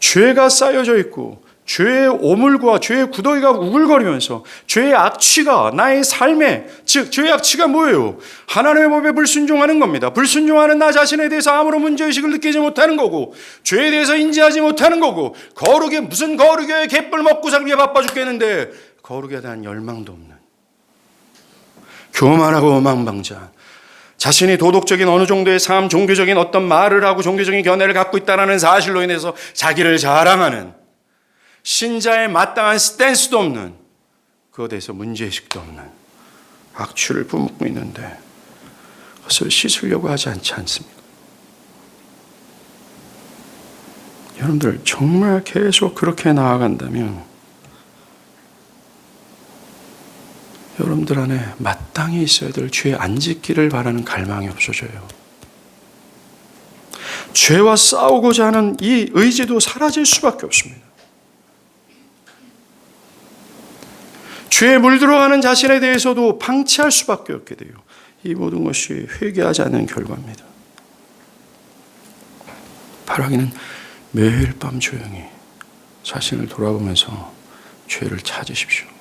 A: 죄가 쌓여져 있고 죄의 오물과 죄의 구더기가 우글거리면서 죄의 악취가 나의 삶에, 즉 죄의 악취가 뭐예요? 하나님의 법에 불순종하는 겁니다. 불순종하는 나 자신에 대해서 아무런 문제의식을 느끼지 못하는 거고 죄에 대해서 인지하지 못하는 거고 거룩에 무슨 거룩에 갯불 먹고 살기에 바빠 죽겠는데 거룩에 대한 열망도 없는 교만하고 망방자, 자신이 도덕적인 어느 정도의 삶, 종교적인 어떤 말을 하고 종교적인 견해를 갖고 있다는 사실로 인해서 자기를 자랑하는 신자의 마땅한 스탠스도 없는, 그것에 대해서 문제의식도 없는 악취를 뿜고 있는데 그것을 씻으려고 하지 않지 않습니까? 여러분들 정말 계속 그렇게 나아간다면 여러분들 안에 마땅히 있어야 될 죄 안 짓기를 바라는 갈망이 없어져요. 죄와 싸우고자 하는 이 의지도 사라질 수밖에 없습니다. 죄에 물들어가는 자신에 대해서도 방치할 수밖에 없게 돼요. 이 모든 것이 회개하지 않는 결과입니다. 바라기는 매일 밤 조용히 자신을 돌아보면서 죄를 찾으십시오.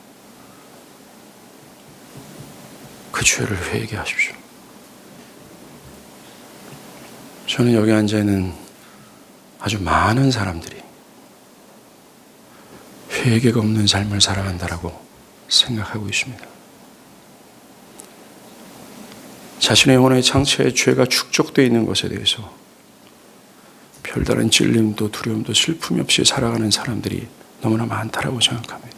A: 그 죄를 회개하십시오. 저는 여기 앉아 있는 아주 많은 사람들이 회개가 없는 삶을 살아간다라고 생각하고 있습니다. 자신의 영혼의 창체에 죄가 축적되어 있는 것에 대해서 별다른 찔림도 두려움도 슬픔이 없이 살아가는 사람들이 너무나 많다라고 생각합니다.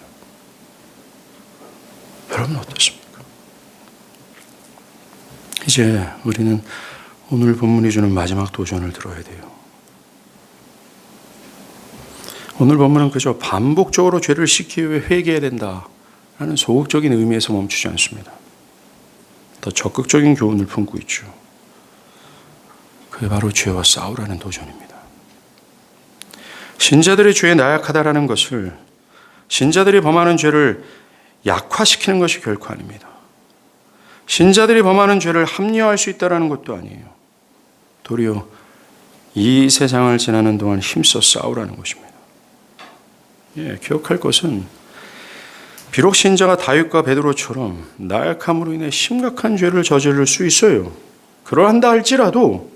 A: 여러분 어떻습니까? 이제 우리는 오늘 본문이 주는 마지막 도전을 들어야 돼요. 오늘 본문은 그저 반복적으로 죄를 씻기 위해 회개해야 된다라는 소극적인 의미에서 멈추지 않습니다. 더 적극적인 교훈을 품고 있죠. 그게 바로 죄와 싸우라는 도전입니다. 신자들의 죄에 나약하다라는 것을, 신자들이 범하는 죄를 약화시키는 것이 결코 아닙니다. 신자들이 범하는 죄를 합리화할 수 있다는 것도 아니에요. 도리어 이 세상을 지나는 동안 힘써 싸우라는 것입니다. 기억할 것은 비록 신자가 다윗과 베드로처럼 나약함으로 인해 심각한 죄를 저지를 수 있어요. 그러한다 할지라도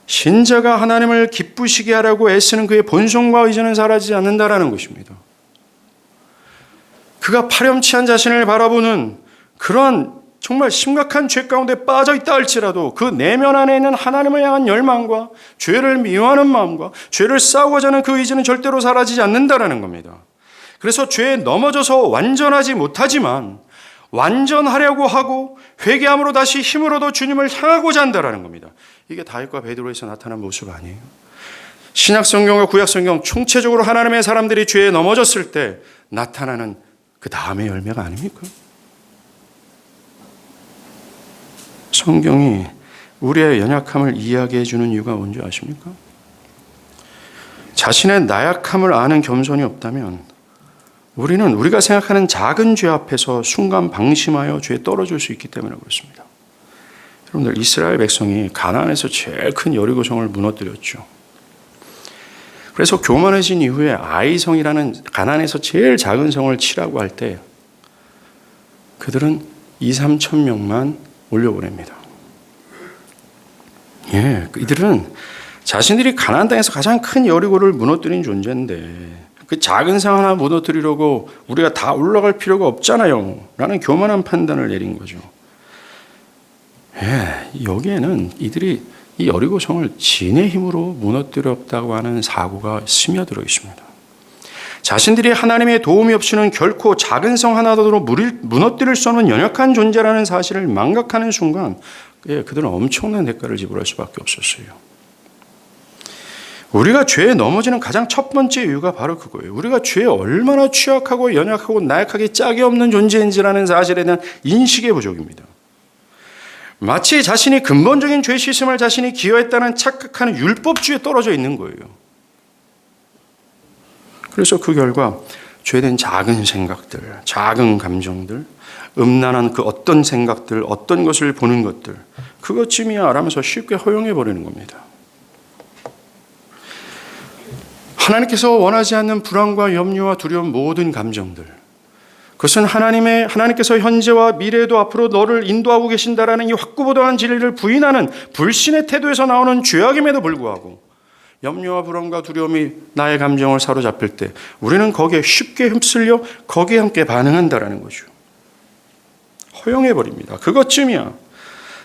A: 신자가 하나님을 기쁘시게 하라고 애쓰는 그의 본성과 의지는 사라지지 않는다라는 것입니다. 그가 파렴치한 자신을 바라보는 그러한 정말 심각한 죄 가운데 빠져 있다 할지라도 그 내면 안에 있는 하나님을 향한 열망과 죄를 미워하는 마음과 죄를 싸우고자 하는 그 의지는 절대로 사라지지 않는다라는 겁니다. 그래서 죄에 넘어져서 완전하지 못하지만 완전하려고 하고 회개함으로 다시 힘을 얻어 주님을 향하고자 한다라는 겁니다. 이게 다윗과 베드로에서 나타난 모습 아니에요? 신약성경과 구약성경 총체적으로 하나님의 사람들이 죄에 넘어졌을 때 나타나는 그 다음의 열매가 아닙니까? 성경이 우리의 연약함을 이야기해 주는 이유가 뭔지 아십니까? 자신의 나약함을 아는 겸손이 없다면 우리는 우리가 생각하는 작은 죄 앞에서 순간 방심하여 죄에 떨어질 수 있기 때문에 그렇습니다. 여러분들, 이스라엘 백성이 가나안에서 제일 큰 여리고성을 무너뜨렸죠. 그래서 교만해진 이후에 아이성이라는 가나안에서 제일 작은 성을 치라고 할 때 그들은 2-3천 명만 올려보냅니다. 이들은 자신들이 가나안 땅에서 가장 큰 여리고를 무너뜨린 존재인데 그 작은 성 하나 무너뜨리려고 우리가 다 올라갈 필요가 없잖아요 라는 교만한 판단을 내린 거죠. 여기에는 이들이 이 여리고성을 진의 힘으로 무너뜨렸다고 하는 사고가 스며들어 있습니다. 자신들이 하나님의 도움이 없이는 결코 작은 성 하나도 무너뜨릴 수 없는 연약한 존재라는 사실을 망각하는 순간 그들은 엄청난 대가를 지불할 수밖에 없었어요. 우리가 죄에 넘어지는 가장 첫 번째 이유가 바로 그거예요. 우리가 죄에 얼마나 취약하고 연약하고 나약하게 짝이 없는 존재인지라는 사실에 대한 인식의 부족입니다. 마치 자신이 근본적인 죄 씻음을 자신이 기여했다는 착각하는 율법주의에 떨어져 있는 거예요. 그래서 그 결과 죄된 작은 생각들, 작은 감정들, 음란한 그 어떤 생각들, 어떤 것을 보는 것들, 그것쯤이야 라면서 쉽게 허용해버리는 겁니다. 하나님께서 원하지 않는 불안과 염려와 두려움 모든 감정들, 그것은 하나님께서 현재와 미래에도 앞으로 너를 인도하고 계신다라는 이 확고부동한 진리를 부인하는 불신의 태도에서 나오는 죄악임에도 불구하고 염려와 불안과 두려움이 나의 감정을 사로잡힐 때 우리는 거기에 쉽게 휩쓸려 거기에 함께 반응한다라는 거죠. 허용해버립니다. 그것쯤이야.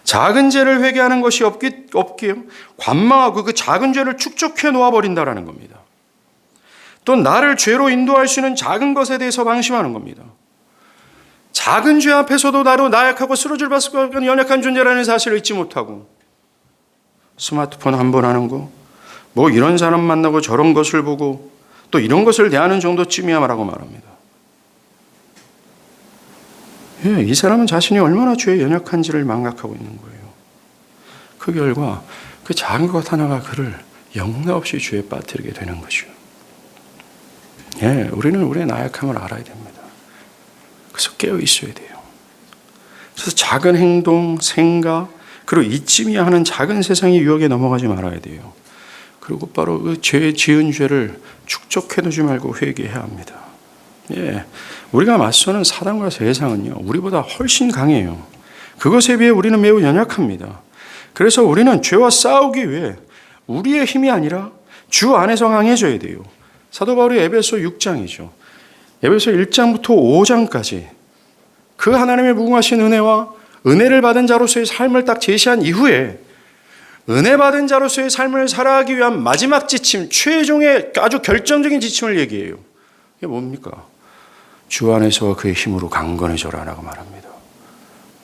A: 작은 죄를 회개하는 것이 없기에 관망하고 그 작은 죄를 축적해 놓아버린다라는 겁니다. 또 나를 죄로 인도할 수 있는 작은 것에 대해서 방심하는 겁니다. 작은 죄 앞에서도 나로 나약하고 쓰러질 수밖에 없는 연약한 존재라는 사실을 잊지 못하고 스마트폰 한 번 하는 거, 뭐 이런 사람 만나고 저런 것을 보고 또 이런 것을 대하는 정도쯤이야라고 말합니다. 이 사람은 자신이 얼마나 죄에 연약한지를 망각하고 있는 거예요. 그 결과 그 작은 것 하나가 그를 영락없이 죄에 빠뜨리게 되는 거죠. 우리는 우리의 나약함을 알아야 됩니다. 그래서 깨어 있어야 돼요. 그래서 작은 행동, 생각, 그리고 이쯤이야 하는 작은 세상의 유혹에 넘어가지 말아야 돼요. 그리고 바로 그 지은 죄를 축적해두지 말고 회개해야 합니다. 우리가 맞서는 사단과 세상은요, 우리보다 훨씬 강해요. 그것에 비해 우리는 매우 연약합니다. 그래서 우리는 죄와 싸우기 위해 우리의 힘이 아니라 주 안에서 강해져야 돼요. 사도 바울이 에베소 6장이죠. 에베소 1장부터 5장까지 그 하나님의 무궁하신 은혜와 은혜를 받은 자로서의 삶을 딱 제시한 이후에 은혜 받은 자로서의 삶을 살아가기 위한 마지막 지침, 최종의 아주 결정적인 지침을 얘기해요. 이게 뭡니까? 주 안에서와 그의 힘으로 강건해져라라고 말합니다.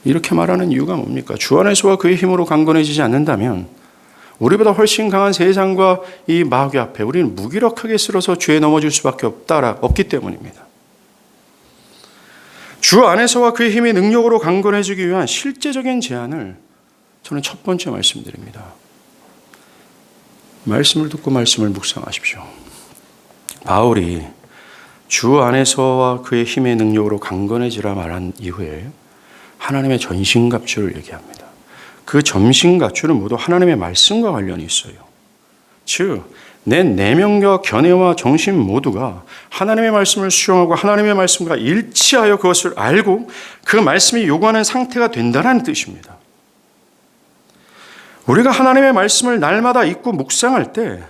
A: 이렇게 말하는 이유가 뭡니까? 주 안에서와 그의 힘으로 강건해지지 않는다면 우리보다 훨씬 강한 세상과 이 마귀 앞에 우리는 무기력하게 쓰러서 죄에 넘어질 수밖에 없기 때문입니다. 주 안에서와 그의 힘의 능력으로 강건해지기 위한 실제적인 제안을 저는 첫 번째 말씀드립니다. 말씀을 듣고 말씀을 묵상하십시오. 바울이 주 안에서와 그의 힘의 능력으로 강건해지라 말한 이후에 하나님의 전신갑주를 얘기합니다. 그 전신갑주는 모두 하나님의 말씀과 관련이 있어요. 즉, 내 내면과 견해와 정신 모두가 하나님의 말씀을 수용하고 하나님의 말씀과 일치하여 그것을 알고 그 말씀이 요구하는 상태가 된다는 뜻입니다. 우리가 하나님의 말씀을 날마다 읽고 묵상할 때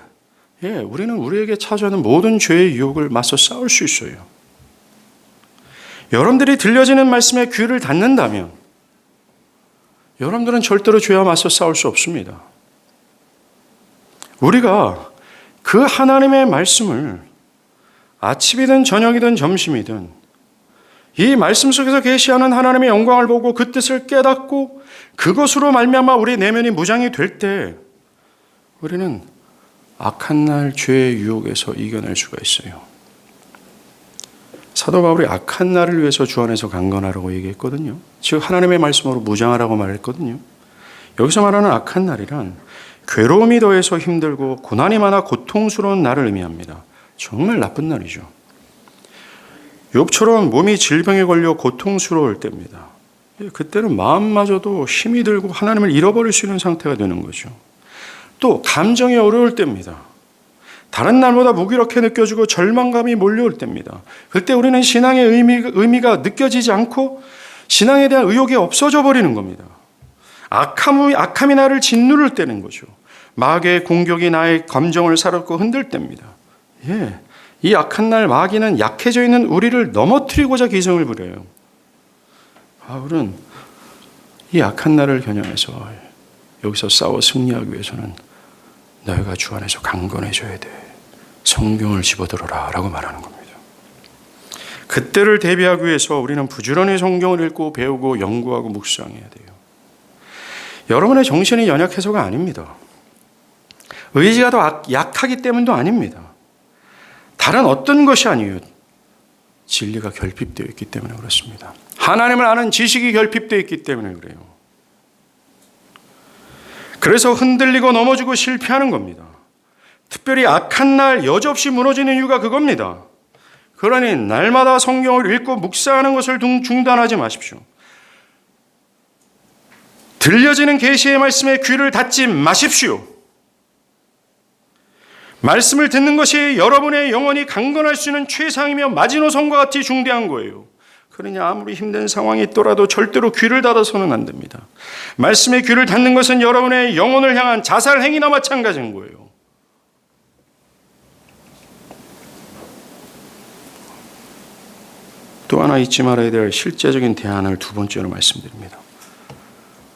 A: 우리는 우리에게 찾아오는 모든 죄의 유혹을 맞서 싸울 수 있어요. 여러분들이 들려지는 말씀에 귀를 닫는다면 여러분들은 절대로 죄와 맞서 싸울 수 없습니다. 우리가 그 하나님의 말씀을 아침이든 저녁이든 점심이든 이 말씀 속에서 계시하는 하나님의 영광을 보고 그 뜻을 깨닫고 그것으로 말미암아 우리 내면이 무장이 될 때 우리는 악한 날 죄의 유혹에서 이겨낼 수가 있어요. 사도 바울이 악한 날을 위해서 주 안에서 강건하라고 얘기했거든요. 즉 하나님의 말씀으로 무장하라고 말했거든요. 여기서 말하는 악한 날이란 괴로움이 더해서 힘들고 고난이 많아 고통스러운 날을 의미합니다. 정말 나쁜 날이죠. 욥처럼 몸이 질병에 걸려 고통스러울 때입니다. 그때는 마음마저도 힘이 들고 하나님을 잃어버릴 수 있는 상태가 되는 거죠. 또 감정이 어려울 때입니다. 다른 날보다 무기력해 느껴지고 절망감이 몰려올 때입니다. 그때 우리는 신앙의 의미가 느껴지지 않고 신앙에 대한 의욕이 없어져 버리는 겁니다. 악함이 나를 짓누를 때는 거죠. 마귀의 공격이 나의 감정을 사롭고 흔들 때입니다. 이 악한 날 마귀는 약해져 있는 우리를 넘어뜨리고자 기승을 부려요. 바울은 이 악한 날을 겨냥해서 여기서 싸워 승리하기 위해서는 너희가 주 안에서 강건해져야 돼. 성경을 집어들어라 라고 말하는 겁니다. 그때를 대비하기 위해서 우리는 부지런히 성경을 읽고 배우고 연구하고 묵상해야 돼요. 여러분의 정신이 연약해서가 아닙니다. 의지가 더 약하기 때문도 아닙니다. 다른 어떤 것이 아니에요. 진리가 결핍되어 있기 때문에 그렇습니다. 하나님을 아는 지식이 결핍되어 있기 때문에 그래요. 그래서 흔들리고 넘어지고 실패하는 겁니다. 특별히 악한 날 여지없이 무너지는 이유가 그겁니다. 그러니 날마다 성경을 읽고 묵상하는 것을 중단하지 마십시오. 들려지는 계시의 말씀에 귀를 닫지 마십시오. 말씀을 듣는 것이 여러분의 영혼이 강건할 수 있는 최상이며 마지노선과 같이 중대한 거예요. 그러냐 아무리 힘든 상황이 있더라도 절대로 귀를 닫아서는 안 됩니다. 말씀에 귀를 닫는 것은 여러분의 영혼을 향한 자살 행위나 마찬가지인 거예요. 또 하나 잊지 말아야 될 실제적인 대안을 두 번째로 말씀드립니다.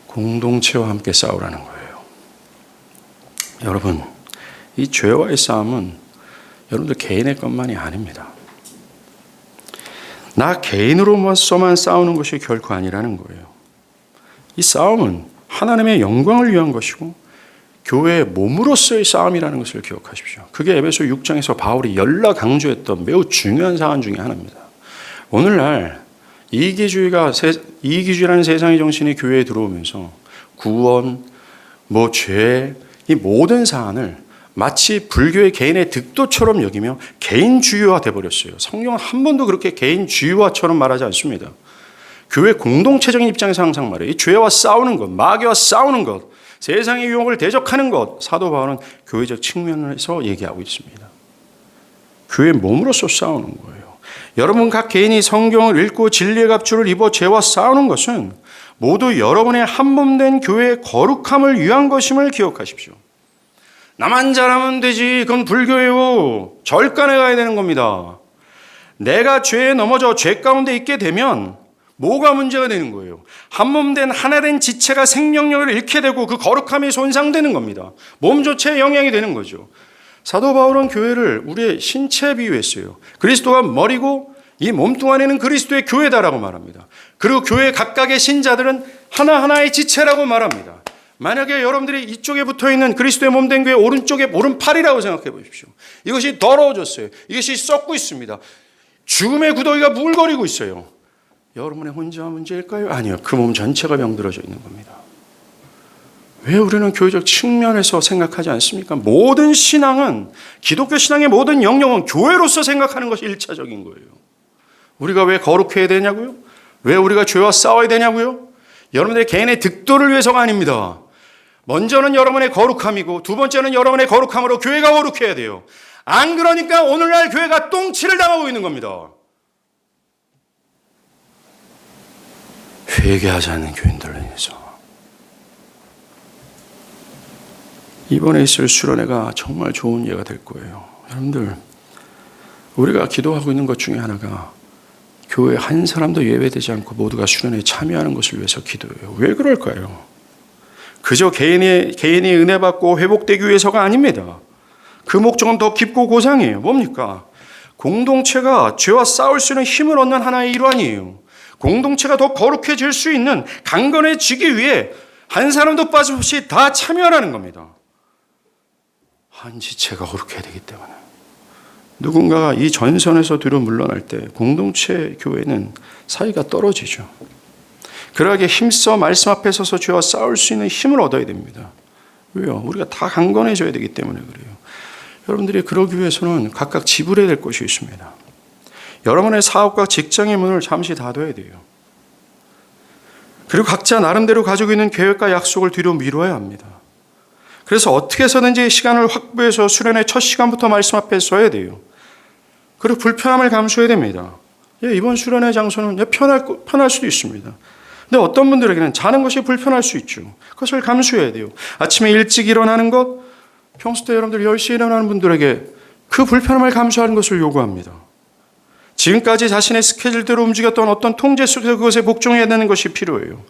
A: 공동체와 함께 싸우라는 거예요. 여러분, 이 죄와의 싸움은 여러분들 개인의 것만이 아닙니다. 나 개인으로서만 싸우는 것이 결코 아니라는 거예요. 이 싸움은 하나님의 영광을 위한 것이고 교회의 몸으로서의 싸움이라는 것을 기억하십시오. 그게 에베소 6장에서 바울이 열나 강조했던 매우 중요한 사안 중에 하나입니다. 오늘날 이기주의라는 세상의 정신이 교회에 들어오면서 구원, 죄, 이 모든 사안을 마치 불교의 개인의 득도처럼 여기며 개인주의화 돼버렸어요. 성경은 한 번도 그렇게 개인주의화처럼 말하지 않습니다. 교회 공동체적인 입장에서 항상 말해요. 이 죄와 싸우는 것, 마귀와 싸우는 것, 세상의 유혹을 대적하는 것, 사도 바울은 교회적 측면에서 얘기하고 있습니다. 교회 몸으로서 싸우는 거예요. 여러분 각 개인이 성경을 읽고 진리의 갑주를 입어 죄와 싸우는 것은 모두 여러분의 한몸된 교회의 거룩함을 위한 것임을 기억하십시오. 나만 잘하면 되지. 그건 불교예요. 절간에 가야 되는 겁니다. 내가 죄에 넘어져 죄 가운데 있게 되면 뭐가 문제가 되는 거예요? 한몸된 하나된 지체가 생명력을 잃게 되고 그 거룩함이 손상되는 겁니다. 몸 자체에 영향이 되는 거죠. 사도 바울은 교회를 우리의 신체에 비유했어요. 그리스도가 머리고 이 몸뚱 안에는 그리스도의 교회다라고 말합니다. 그리고 교회 각각의 신자들은 하나하나의 지체라고 말합니다. 만약에 여러분들이 이쪽에 붙어있는 그리스도의 몸된 교회 오른쪽에 오른팔이라고 생각해 보십시오. 이것이 더러워졌어요. 이것이 썩고 있습니다. 죽음의 구더기가 물거리고 있어요. 여러분의 혼자 문제일까요? 아니요. 그 몸 전체가 병들어져 있는 겁니다. 왜 우리는 교회적 측면에서 생각하지 않습니까? 모든 신앙은, 기독교 신앙의 모든 영역은 교회로서 생각하는 것이 일차적인 거예요. 우리가 왜 거룩해야 되냐고요? 왜 우리가 죄와 싸워야 되냐고요? 여러분들의 개인의 득도를 위해서가 아닙니다. 먼저는 여러분의 거룩함이고 두 번째는 여러분의 거룩함으로 교회가 거룩해야 돼요. 안 그러니까 오늘날 교회가 똥치를 당하고 있는 겁니다. 회개하지 않는 교인들로 인해서. 이번에 있을 수련회가 정말 좋은 예가 될 거예요. 여러분들, 우리가 기도하고 있는 것 중에 하나가 교회 한 사람도 예외되지 않고 모두가 수련회에 참여하는 것을 위해서 기도해요. 왜 그럴까요? 그저 개인이 은혜 받고 회복되기 위해서가 아닙니다. 그 목적은 더 깊고 고상해요. 뭡니까? 공동체가 죄와 싸울 수 있는 힘을 얻는 하나의 일환이에요. 공동체가 더 거룩해질 수 있는, 강건해지기 위해 한 사람도 빠짐없이 다 참여하라는 겁니다. 한 지체가 거룩해야 되기 때문에. 누군가가 이 전선에서 뒤로 물러날 때 공동체 교회는 사이가 떨어지죠. 그러하게 힘써 말씀 앞에 서서 죄와 싸울 수 있는 힘을 얻어야 됩니다. 왜요? 우리가 다 강건해져야 되기 때문에 그래요. 여러분들이 그러기 위해서는 각각 지불해야 될 것이 있습니다. 여러분의 사업과 직장의 문을 잠시 닫아야 돼요. 그리고 각자 나름대로 가지고 있는 계획과 약속을 뒤로 미뤄야 합니다. 그래서 어떻게 해서든지 시간을 확보해서 수련회 첫 시간부터 말씀 앞에 서야 돼요. 그리고 불편함을 감수해야 됩니다. 이번 수련회 장소는 편할 수도 있습니다. 근데 어떤 분들에게는 자는 것이 불편할 수 있죠. 그것을 감수해야 돼요. 아침에 일찍 일어나는 것, 평소 때 여러분들 10시에 일어나는 분들에게 그 불편함을 감수하는 것을 요구합니다. 지금까지 자신의 스케줄대로 움직였던 어떤 통제 속에서 그것에 복종해야 되는 것이 필요해요.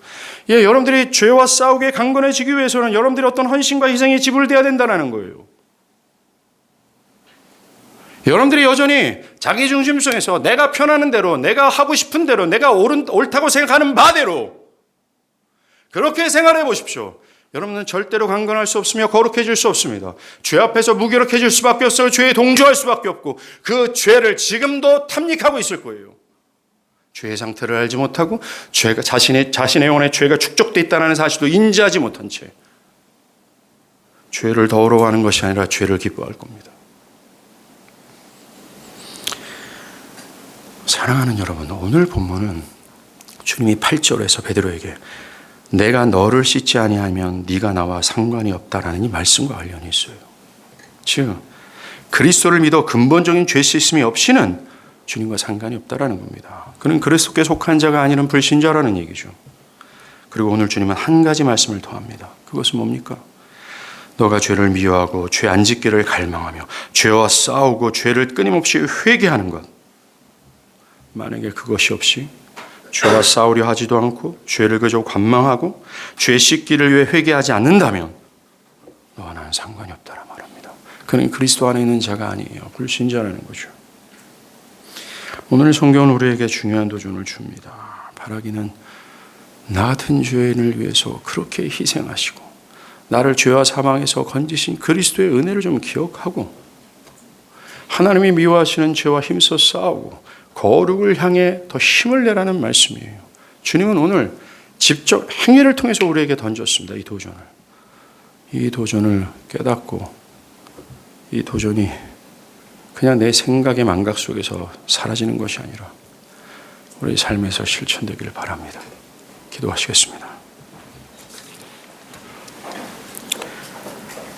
A: 여러분들이 죄와 싸우게 강건해지기 위해서는 여러분들이 어떤 헌신과 희생이 지불돼야 된다는 거예요. 여러분들이 여전히 자기중심성에서 내가 편하는 대로, 내가 하고 싶은 대로, 내가 옳다고 생각하는 바대로 그렇게 생활해 보십시오. 여러분은 절대로 강건할 수 없으며 거룩해질 수 없습니다. 죄 앞에서 무기력해질 수밖에 없어요. 죄에 동조할 수밖에 없고 그 죄를 지금도 탐닉하고 있을 거예요. 죄의 상태를 알지 못하고 죄가 자신의 영혼에 죄가 축적되어 있다는 사실도 인지하지 못한 채 죄를 더러워하는 것이 아니라 죄를 기뻐할 겁니다. 사랑하는 여러분, 오늘 본문은 주님이 8절에서 베드로에게 내가 너를 씻지 아니하면 네가 나와 상관이 없다라는 이 말씀과 관련이 있어요. 즉 그리스도를 믿어 근본적인 죄 씻음이 없이는 주님과 상관이 없다라는 겁니다. 그는 그리스도께 속한 자가 아니는 불신자라는 얘기죠. 그리고 오늘 주님은 한 가지 말씀을 더합니다. 그것은 뭡니까? 너가 죄를 미워하고 죄 안 짓기를 갈망하며 죄와 싸우고 죄를 끊임없이 회개하는 것. 만약에 그것이 없이 죄와 싸우려 하지도 않고 죄를 그저 관망하고 죄 씻기를 위해 회개하지 않는다면 너와 나는 상관이 없다라 말합니다. 그는 그리스도 안에 있는 자가 아니에요. 불신자라는 거죠. 오늘 성경은 우리에게 중요한 도전을 줍니다. 바라기는 나 같은 죄인을 위해서 그렇게 희생하시고 나를 죄와 사망에서 건지신 그리스도의 은혜를 좀 기억하고 하나님이 미워하시는 죄와 힘써 싸우고 거룩을 향해 더 힘을 내라는 말씀이에요. 주님은 오늘 직접 행위를 통해서 우리에게 던졌습니다. 이 도전을 깨닫고 이 도전이 그냥 내 생각의 망각 속에서 사라지는 것이 아니라 우리 삶에서 실천되기를 바랍니다. 기도하시겠습니다.